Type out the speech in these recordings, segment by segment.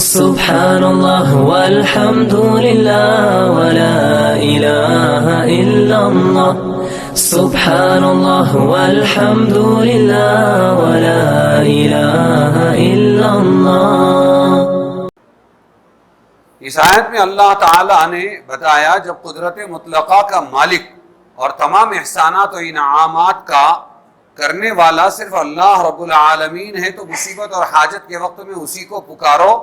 سبحان اللہ والحمد للہ ولا الہ الا اللہ سبحان اللہ والحمد للہ ولا الہ الا اللہ۔ اس آیت میں اللہ تعالیٰ نے بتایا جب قدرت مطلقہ کا مالک اور تمام احسانات و انعامات کا کرنے والا صرف اللہ رب العالمین ہے تو مصیبت اور حاجت کے وقت میں اسی کو پکارو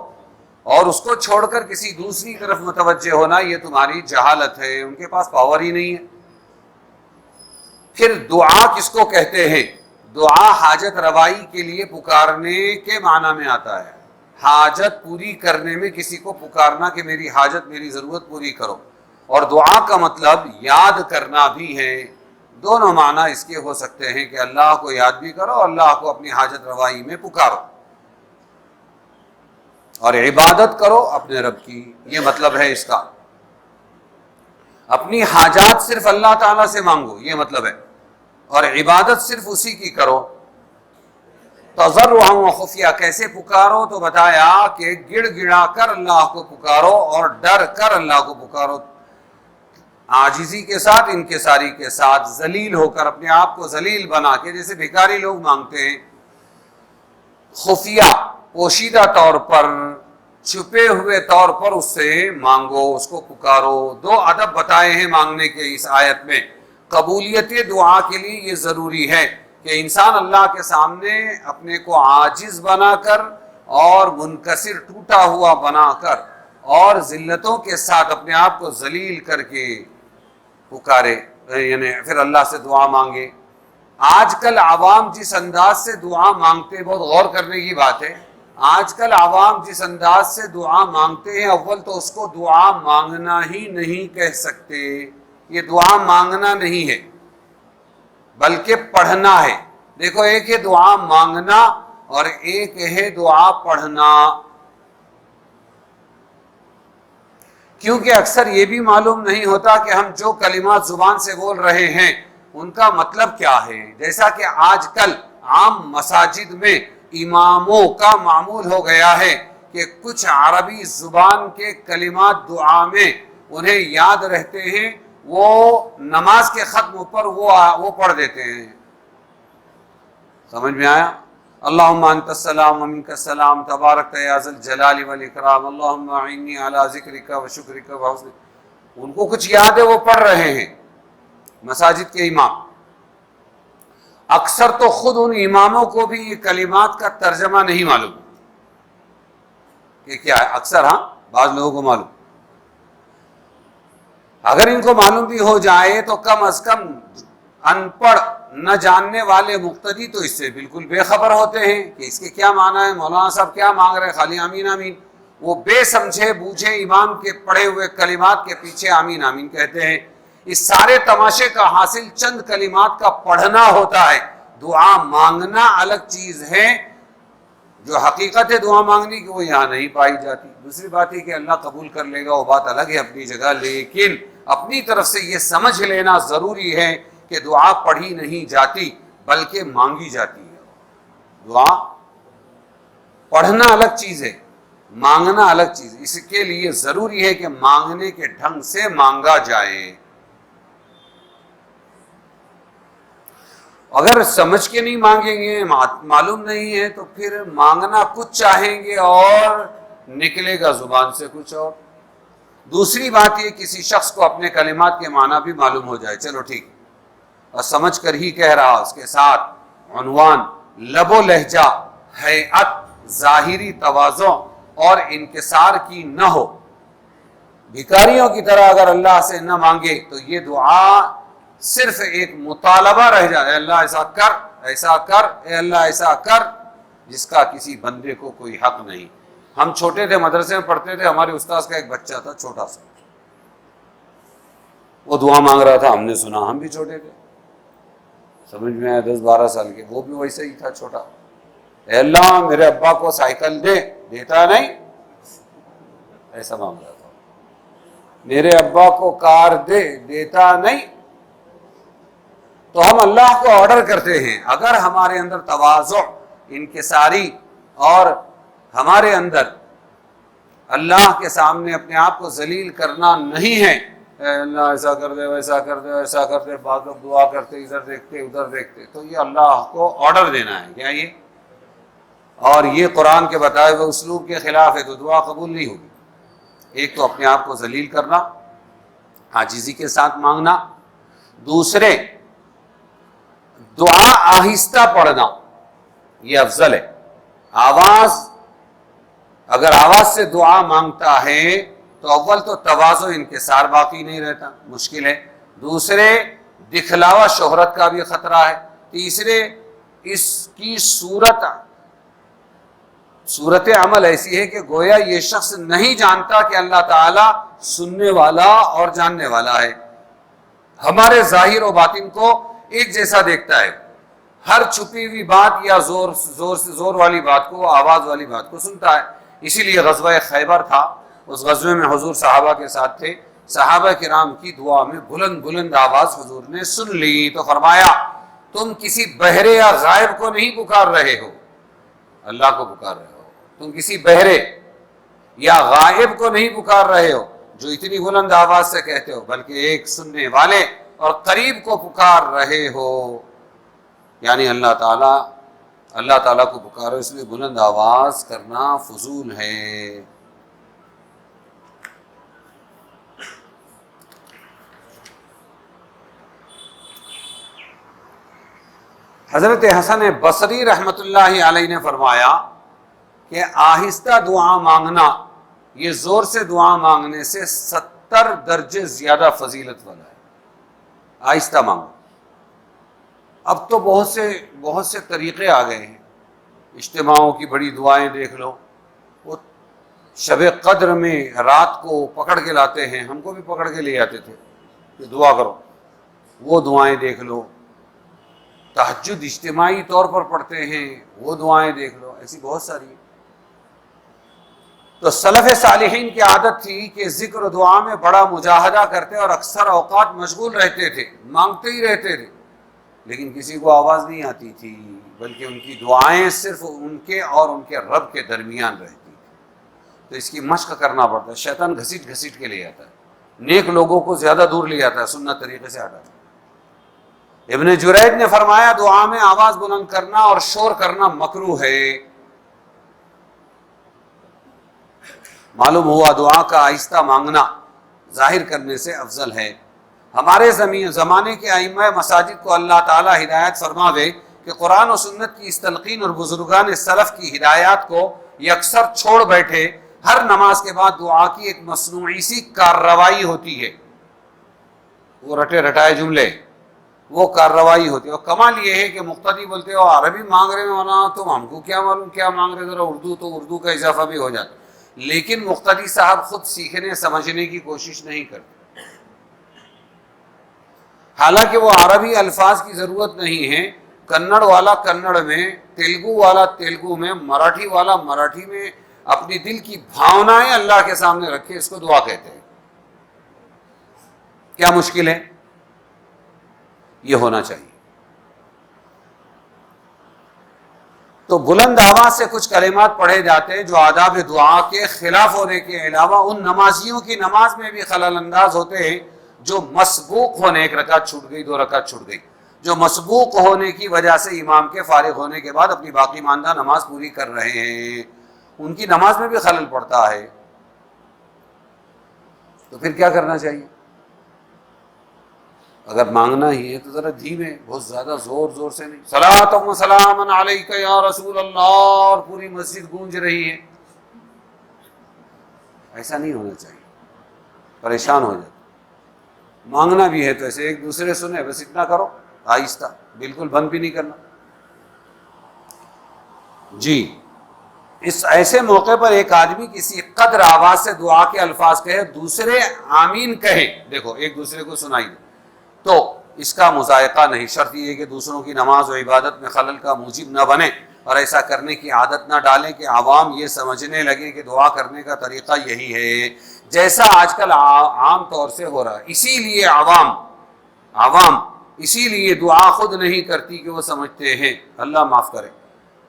اور اس کو چھوڑ کر کسی دوسری طرف متوجہ ہونا یہ تمہاری جہالت ہے، ان کے پاس پاور ہی نہیں ہے۔ پھر دعا کس کو کہتے ہیں؟ دعا حاجت روائی کے لیے پکارنے کے معنی میں آتا ہے، حاجت پوری کرنے میں کسی کو پکارنا کہ میری حاجت میری ضرورت پوری کرو، اور دعا کا مطلب یاد کرنا بھی ہے۔ دونوں معنی اس کے ہو سکتے ہیں کہ اللہ کو یاد بھی کرو، اللہ کو اپنی حاجت روائی میں پکارو، اور عبادت کرو اپنے رب کی، یہ مطلب ہے اس کا۔ اپنی حاجات صرف اللہ تعالیٰ سے مانگو، یہ مطلب ہے، اور عبادت صرف اسی کی کرو۔ تضرعا و خفیہ کیسے پکارو؟ تو بتایا کہ گڑ گڑا کر اللہ کو پکارو اور ڈر کر اللہ کو پکارو، عاجزی کے ساتھ، انکساری کے ساتھ، ذلیل ہو کر، اپنے آپ کو ذلیل بنا کے، جیسے بھکاری لوگ مانگتے ہیں۔ خفیہ پوشیدہ طور پر، چھپے ہوئے طور پر اس سے مانگو، اس کو پکارو۔ دو ادب بتائے ہیں مانگنے کے اس آیت میں۔ قبولیت دعا کے لیے یہ ضروری ہے کہ انسان اللہ کے سامنے اپنے کو عاجز بنا کر اور منکسر ٹوٹا ہوا بنا کر اور ذلتوں کے ساتھ اپنے آپ کو ذلیل کر کے پکارے، یعنی پھر اللہ سے دعا مانگے۔ آج کل عوام جس انداز سے دعا مانگتے، بہت غور کرنے کی بات ہے، آج کل عوام جس انداز سے دعا مانگتے ہیں، اول تو اس کو دعا مانگنا ہی نہیں کہہ سکتے، یہ دعا مانگنا نہیں ہے بلکہ پڑھنا ہے۔ دیکھو، ایک ہے دعا مانگنا اور ایک ہے دعا پڑھنا، کیونکہ اکثر یہ بھی معلوم نہیں ہوتا کہ ہم جو کلمات زبان سے بول رہے ہیں ان کا مطلب کیا ہے۔ جیسا کہ آج کل عام مساجد میں اماموں کا معمول ہو گیا ہے کہ کچھ عربی زبان کے کلمات دعا میں انہیں یاد رہتے ہیں، وہ نماز کے ختم پر وہ پڑھ دیتے ہیں۔ سمجھ میں آیا؟ اللہم انت السلام ومنک السلام تبارک یا ذی الجلال والاکرام اللہم اعنی علی ذکرک و شکرک و حسن، ان کو کچھ یاد ہے، وہ پڑھ رہے ہیں مساجد کے امام۔ اکثر تو خود ان اماموں کو بھی یہ کلمات کا ترجمہ نہیں معلوم کہ کیا ہے، اکثر ہاں بعض لوگوں کو معلوم۔ اگر ان کو معلوم بھی ہو جائے تو کم از کم ان پڑھ نہ جاننے والے مقتدی تو اس سے بالکل بے خبر ہوتے ہیں کہ اس کے کیا معنی ہے، مولانا صاحب کیا مانگ رہے، خالی آمین آمین۔ وہ بے سمجھے بوجھے امام کے پڑھے ہوئے کلمات کے پیچھے آمین آمین کہتے ہیں۔ اس سارے تماشے کا حاصل چند کلمات کا پڑھنا ہوتا ہے۔ دعا مانگنا الگ چیز ہے، جو حقیقت ہے دعا مانگنے کی وہ یہاں نہیں پائی جاتی۔ دوسری بات ہے کہ اللہ قبول کر لے گا، وہ بات الگ ہے اپنی جگہ، لیکن اپنی طرف سے یہ سمجھ لینا ضروری ہے کہ دعا پڑھی نہیں جاتی بلکہ مانگی جاتی ہے۔ دعا پڑھنا الگ چیز ہے، مانگنا الگ چیز ہے، اس کے لیے ضروری ہے کہ مانگنے کے ڈھنگ سے مانگا جائے۔ اگر سمجھ کے نہیں مانگیں گے، معلوم نہیں ہے، تو پھر مانگنا کچھ چاہیں گے اور نکلے گا زبان سے کچھ اور۔ دوسری بات یہ، کسی شخص کو اپنے کلمات کے معنی بھی معلوم ہو جائے، چلو ٹھیک، اور سمجھ کر ہی کہہ رہا، اس کے ساتھ عنوان، لب و لہجہ، ہیئت، ظاہری تواضع اور انکسار کی نہ ہو، بھکاریوں کی طرح اگر اللہ سے نہ مانگے تو یہ دعا صرف ایک مطالبہ رہ جائے، اے اللہ ایسا کر، ایسا کر، اے اللہ ایسا کر، جس کا کسی بندے کو کوئی حق نہیں۔ ہم چھوٹے تھے، مدرسے میں پڑھتے تھے، ہمارے استاد کا ایک بچہ تھا چھوٹا سا، وہ دعا مانگ رہا تھا، ہم نے سنا، ہم بھی چھوٹے تھے، سمجھ میں آیا، 10-12 سال کے، وہ بھی ویسے ہی تھا چھوٹا، اے اللہ میرے ابا کو سائیکل دے، دیتا نہیں، ایسا مانگ رہا تھا، میرے ابا کو کار دے، دیتا نہیں۔ تو ہم اللہ کو آرڈر کرتے ہیں، اگر ہمارے اندر تواضع، انکساری اور ہمارے اندر اللہ کے سامنے اپنے آپ کو ذلیل کرنا نہیں ہے، اے اللہ ایسا کر دے، ویسا کر دے، ایسا کر دے، بعض لوگ دعا کرتے ادھر دیکھتے ادھر دیکھتے، تو یہ اللہ کو آرڈر دینا ہے کیا یہ؟ اور یہ قرآن کے بتائے ہوئے اسلوب کے خلاف ہے، تو دعا قبول نہیں ہوگی۔ ایک تو اپنے آپ کو ذلیل کرنا، عاجزی کے ساتھ مانگنا، دوسرے دعا آہستہ پڑھنا، یہ افضل ہے۔ اگر آواز سے دعا مانگتا ہے تو اول تو تواضع انکسار باقی نہیں رہتا، مشکل ہے، دوسرے دکھلاوا شہرت کا بھی خطرہ ہے، تیسرے اس کی صورت عمل ایسی ہے کہ گویا یہ شخص نہیں جانتا کہ اللہ تعالیٰ سننے والا اور جاننے والا ہے، ہمارے ظاہر و باطن کو ایک جیسا دیکھتا ہے، ہر چھپی ہوئی بات یا زور والی بات کو، آواز والی بات کو سنتا ہے۔ اسی لیے غزوہ خیبر تھا، اس غزوے میں حضور صحابہ کے ساتھ تھے، صحابہ کرام کی دعا میں بلند بلند آواز حضور نے سن لی تو فرمایا تم کسی بہرے یا غائب کو نہیں پکار رہے ہو، اللہ کو پکار رہے ہو، تم کسی بہرے یا غائب کو نہیں پکار رہے ہو جو اتنی بلند آواز سے کہتے ہو، بلکہ ایک سننے والے اور قریب کو پکار رہے ہو، یعنی اللہ تعالیٰ کو پکارو، اس لیے بلند آواز کرنا فضول ہے۔ حضرت حسن بصری رحمت اللہ علیہ نے فرمایا کہ آہستہ دعا مانگنا یہ زور سے دعا مانگنے سے 70 درجے زیادہ فضیلت والا ہے۔ آہستہ مانگو۔ اب تو بہت سے طریقے آ گئے ہیں، اجتماعوں کی بڑی دعائیں دیکھ لو، وہ شب قدر میں رات کو پکڑ کے لاتے ہیں، ہم کو بھی پکڑ کے لے آتے تھے کہ دعا کرو، وہ دعائیں دیکھ لو، تہجد اجتماعی طور پر پڑھتے ہیں، وہ دعائیں دیکھ لو، ایسی بہت ساری ہیں۔ تو سلف صالحین کی عادت تھی کہ ذکر و دعا میں بڑا مجاہدہ کرتے اور اکثر اوقات مشغول رہتے تھے، مانگتے ہی رہتے تھے، لیکن کسی کو آواز نہیں آتی تھی، بلکہ ان کی دعائیں صرف ان کے اور ان کے رب کے درمیان رہتی تھی۔ تو اس کی مشق کرنا پڑتا ہے، شیطان گھسیٹ گھسیٹ کے لے آتا ہے، نیک لوگوں کو زیادہ دور لے آتا ہے، سنت طریقے سے ہٹاتا ہے۔ ابن جرید نے فرمایا دعا میں آواز بلند کرنا اور شور کرنا مکروہ ہے۔ معلوم ہوا دعا کا آہستہ مانگنا ظاہر کرنے سے افضل ہے۔ ہمارے زمانے کے ائمہ مساجد کو اللہ تعالی ہدایت فرماوے کہ قرآن و سنت کی اس تلقین اور بزرگان سلف کی ہدایات کو یکسر چھوڑ بیٹھے، ہر نماز کے بعد دعا کی ایک مصنوعی سی کارروائی ہوتی ہے، وہ رٹے رٹائے جملے، وہ کارروائی ہوتی ہے، اور کمال یہ ہے کہ مقتدی بولتے ہو عربی مانگ رہے ہیں ورنہ تم ہم کو کیا معلوم کیا مانگ رہے، ذرا اردو، تو اردو کا اضافہ بھی ہو جاتا، لیکن مقتدی صاحب خود سیکھنے سمجھنے کی کوشش نہیں کرتے، حالانکہ وہ عربی الفاظ کی ضرورت نہیں ہے، کنڑ والا کنڑ میں، تیلگو والا تیلگو میں، مراٹھی والا مراٹھی میں اپنی دل کی بھاونائیں اللہ کے سامنے رکھے، اس کو دعا کہتے ہیں۔ کیا مشکل ہے؟ یہ ہونا چاہیے۔ تو بلند آواز سے کچھ کلمات پڑھے جاتے ہیں جو آداب دعا کے خلاف ہونے کے علاوہ ان نمازیوں کی نماز میں بھی خلل انداز ہوتے ہیں جو مسبوق ہونے، ایک رکعت چھوٹ گئی، 2 رکعت چھوٹ گئی، جو مسبوق ہونے کی وجہ سے امام کے فارغ ہونے کے بعد اپنی باقی ماندہ نماز پوری کر رہے ہیں، ان کی نماز میں بھی خلل پڑتا ہے۔ تو پھر کیا کرنا چاہیے؟ اگر مانگنا ہی ہے تو ذرا دھیمے، بہت زیادہ زور سے نہیں، صلاۃ و سلام علیک یا رسول اللہ، اور پوری مسجد گونج رہی ہے، ایسا نہیں ہونا چاہیے، پریشان ہو جاتے۔ مانگنا بھی ہے تو ایسے ایک دوسرے سنے، بس اتنا کرو، آہستہ، بالکل بند بھی نہیں کرنا۔ جی، اس ایسے موقع پر ایک آدمی کسی قدر آواز سے دعا کے الفاظ کہے، دوسرے آمین کہے، دیکھو ایک دوسرے کو سنائی دے، تو اس کا مذائقہ نہیں، شرط یہ ہے کہ دوسروں کی نماز و عبادت میں خلل کا موجب نہ بنے، اور ایسا کرنے کی عادت نہ ڈالیں کہ عوام یہ سمجھنے لگے کہ دعا کرنے کا طریقہ یہی ہے، جیسا آج کل عام طور سے ہو رہا ہے۔ اسی لیے عوام اسی لیے دعا خود نہیں کرتی کہ وہ سمجھتے ہیں، اللہ معاف کرے،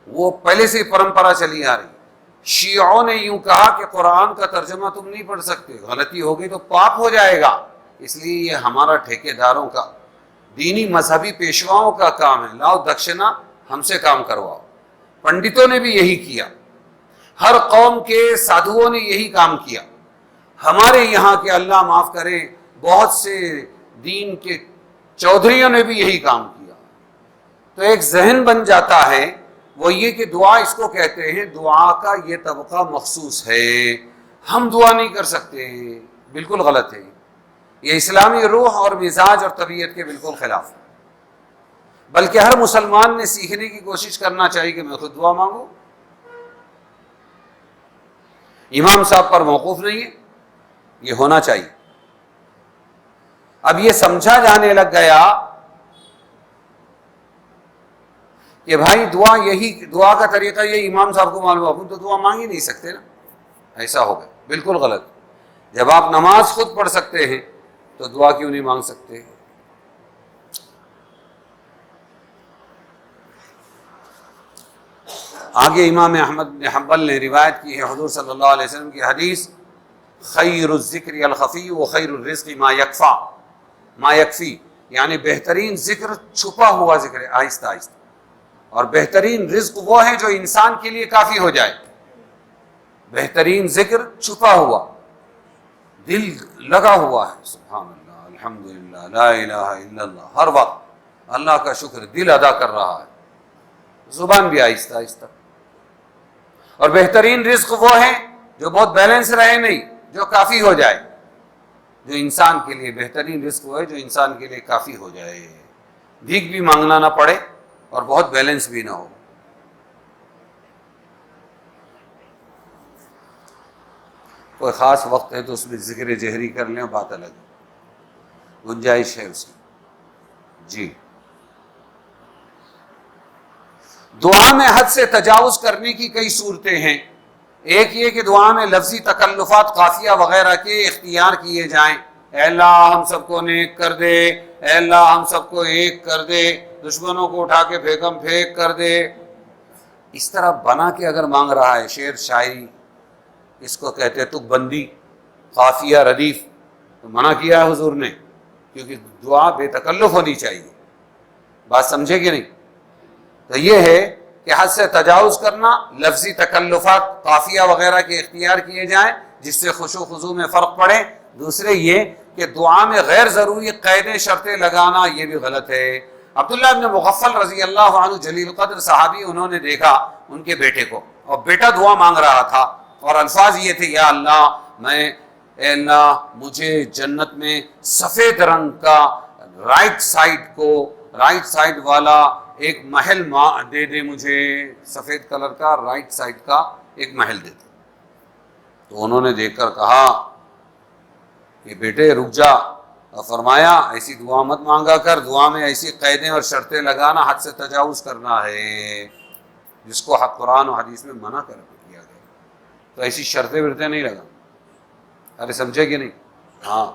وہ پہلے سے پرمپرا چلی آ رہی، شیعوں نے یوں کہا کہ قرآن کا ترجمہ تم نہیں پڑھ سکتے، غلطی ہوگی تو پاپ ہو جائے گا، اس لیے یہ ہمارا ٹھیکیداروں کا، دینی مذہبی پیشواؤں کا کام ہے، لاؤ دکشنا ہم سے کام کرواؤ۔ پنڈتوں نے بھی یہی کیا، ہر قوم کے سادھوؤں نے یہی کام کیا۔ ہمارے یہاں کے اللہ معاف کرے بہت سے دین کے چودھریوں نے بھی یہی کام کیا۔ تو ایک ذہن بن جاتا ہے، وہ یہ کہ دعا اس کو کہتے ہیں، دعا کا یہ طبقہ مخصوص ہے، ہم دعا نہیں کر سکتے، بالکل غلط ہے، یہ اسلامی روح اور مزاج اور طبیعت کے بالکل خلاف ہے۔ بلکہ ہر مسلمان نے سیکھنے کی کوشش کرنا چاہیے کہ میں خود دعا مانگوں، امام صاحب پر موقوف نہیں ہے، یہ ہونا چاہیے۔ اب یہ سمجھا جانے لگ گیا کہ بھائی دعا کا طریقہ یہ امام صاحب کو معلوم ہے، اپن تو دعا مانگ ہی نہیں سکتے نا، ایسا ہو گیا، بالکل غلط۔ جب آپ نماز خود پڑھ سکتے ہیں تو دعا کیوں نہیں مانگ سکتے؟ آگے امام احمد بن حنبل نے روایت کی ہے حضور صلی اللہ علیہ وسلم کی حدیث، خیر الذکر الخفی و خیر الرزق ما یکفی، یعنی بہترین ذکر چھپا ہوا ذکر ہے، آہستہ آہستہ، اور بہترین رزق وہ ہے جو انسان کے لیے کافی ہو جائے۔ بہترین ذکر چھپا ہوا، دل لگا ہوا ہے، سبحان اللہ، الحمدللہ، لا الہ الا اللہ، ہر وقت اللہ کا شکر دل ادا کر رہا ہے، زبان بھی آہستہ آہستہ۔ اور بہترین رزق وہ ہے جو بہت بیلنس رہے نہیں، جو کافی ہو جائے، جو انسان کے لیے بہترین رزق وہ ہے جو انسان کے لیے کافی ہو جائے، بھیک بھی مانگنا نہ پڑے اور بہت بیلنس بھی نہ ہو۔ کوئی خاص وقت ہے تو اس میں ذکر جہری کر لیں، بات الگ ہے، گنجائش ہے اس کی۔ جی، دعا میں حد سے تجاوز کرنے کی کئی صورتیں ہیں۔ ایک یہ کہ دعا میں لفظی تکلفات، قافیہ وغیرہ کے اختیار کیے جائیں، اے اللہ ہم سب کو نیک کر دے، اے اللہ ہم سب کو ایک کر دے، دشمنوں کو اٹھا کے پھینکم پھینک کر دے، اس طرح بنا کے اگر مانگ رہا ہے، شعر شاعری، اس کو کہتے ہیں تک بندی، قافیہ ردیف، تو منع کیا ہے حضور نے، کیونکہ دعا بے تکلف ہونی چاہیے۔ بات سمجھے کہ نہیں؟ تو یہ ہے کہ حد سے تجاوز کرنا، لفظی تکلفات، قافیہ وغیرہ کے اختیار کیے جائیں جس سے خشوع و خضوع میں فرق پڑے۔ دوسرے یہ کہ دعا میں غیر ضروری قیدیں شرطیں لگانا، یہ بھی غلط ہے۔ عبداللہ بن مغفل رضی اللہ عنہ جلیل القدر صحابی، انہوں نے دیکھا ان کے بیٹے کو، اور بیٹا دعا مانگ رہا تھا، اور الفاظ یہ تھے، یا اللہ اے اللہ مجھے جنت میں سفید رنگ کا رائٹ سائڈ والا ایک محل دے دے، مجھے سفید کلر کا رائٹ سائڈ کا ایک محل دے دے۔ تو انہوں نے دیکھ کر کہا کہ بیٹے رک جا، اور فرمایا ایسی دعا مت مانگا کر، دعا میں ایسی قیدیں اور شرطیں لگانا حد سے تجاوز کرنا ہے، جس کو حق قرآن و حدیث میں منع کیا گیا۔ تو ایسی شرطیں ورطیں نہیں لگا، ارے سمجھے کہ نہیں؟ ہاں،